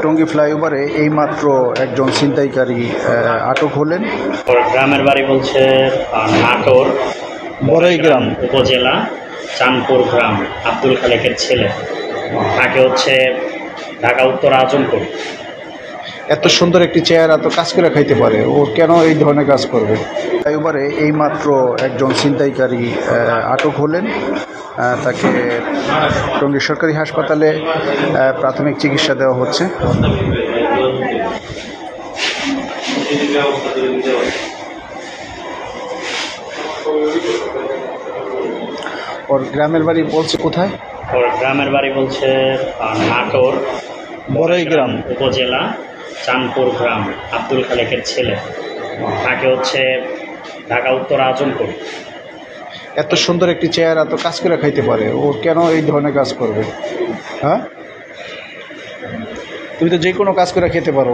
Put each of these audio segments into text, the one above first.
টঙ্গী ফ্লাইওভারে এইমাত্র একজন ছিনতাইকারী আটক হলেন। গ্রামের বাড়ি বলছে নাটোর বড়াইগ্রাম উপজেলা চাঁদপুর গ্রাম। আব্দুল খালেকের ছেলে, তাকে হচ্ছে ঢাকা উত্তর আজমপুর। এত সুন্দর একটি চেহারা তো কাজ করে খাইতে পারে, ও কেন এই ধরনের কাজ করবে? ফ্লাইওভারে এইমাত্র একজন ছিনতাইকারী আটক হলেন। তাকে টঙ্গী সরকারি হাসপাতালে প্রাথমিক চিকিৎসা দেওয়া হচ্ছে। ওর গ্রামের বাড়ি বলছে কোথায়? ওর গ্রামের বাড়ি বলছে নাটোর বড়াইগ্রাম উপজেলা চাঁদপুর গ্রাম। আব্দুল খালেকের ছেলে, তাকে হচ্ছে ঢাকা উত্তর আজমপুর। এত সুন্দর একটি চেহারা তো কাজ করে খাইতে পারে, ও কেন এই ধরনের কাজ করবে? হ্যাঁ, তুমি তো যে কোনো কাজ করে খেতে পারো।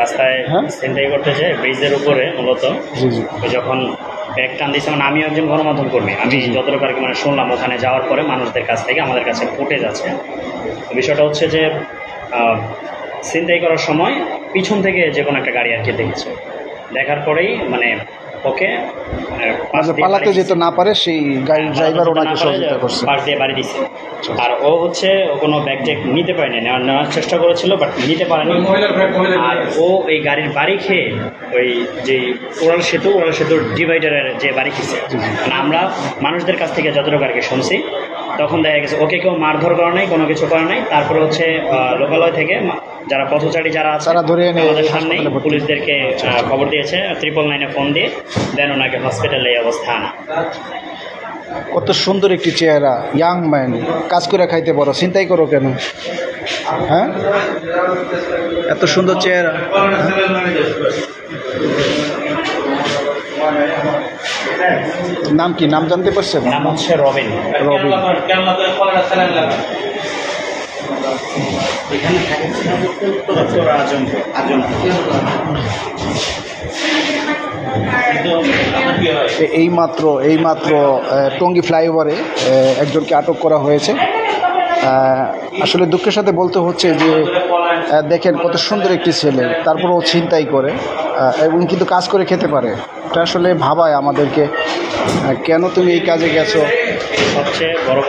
রাস্তায় ছিনতাই করতে যায় ব্রিজের উপরে মূলত। জি জি। যখন ব্যাগ টান দিচ্ছে, মানে আমিও একজন গণমাধ্যম কর্মী, আমি যতটুকু আর কি মানে শুনলাম ওখানে যাওয়ার পরে মানুষদের কাছ থেকে আমাদের কাছে ফুটেজ আছে। বিষয়টা হচ্ছে যে ছিনতাই করার সময় পিছন থেকে যে কোনো একটা গাড়ি আর কি দেখেছে, দেখার পরেই মানে ওকে পালাতে যেতে না পারে সেই গাড়ির ড্রাইভার ওনাকে সহযোগিতা করছে, পাশ দিয়ে বাড়ি দিচ্ছে। আর ও হচ্ছে কোনো ব্যাগ ট্যাগ নিতে পারেনি, নেওয়ার চেষ্টা করেছিল বাট নিতে পারেনি। আর ও এই গাড়ির বাড়ি খেয়ে ওই যে ওরাল সেতুর ডিভাইডারের যে বাড়ি খেয়েছে, মানে আমরা মানুষদের কাছ থেকে যতটুকু আর কি শুনছি, তখন দেখা গেছে ওকে কেউ মারধর করা নাই, কোনো কিছু করা নাই। তারপরে হচ্ছে লোকালয় থেকে যারা পথচারী যারা আছে তারা ধরে এনে আমাদের সামনে পুলিশদেরকে খবর দিয়েছে, 999-এ ফোন দিয়ে দেন ওনাকে হসপিটালে এই অবস্থা আনা। কত সুন্দর একটি চেহারা, ইয়াং ম্যান, কাজ করে খাইতে পারো, চিন্তাই করো কেন? হ্যাঁ, এত সুন্দর চেহারা। নাম কি, নাম জানতে পারছেন? নাম হচ্ছে রবিন। রবিন। এইমাত্র টঙ্গী ফ্লাইওভারে একজনকে আটক করা হয়েছে। আসলে দুঃখের সাথে বলতে হচ্ছে যে দেখেন কত সুন্দর একটি ছেলে, তারপর ও ছিনতাই করে এবং কিন্তু কাজ করে খেতে পারে। এটা আসলে ভাবায় আমাদেরকে, কেন তুমি এই কাজে গেছো। সবচেয়ে বড়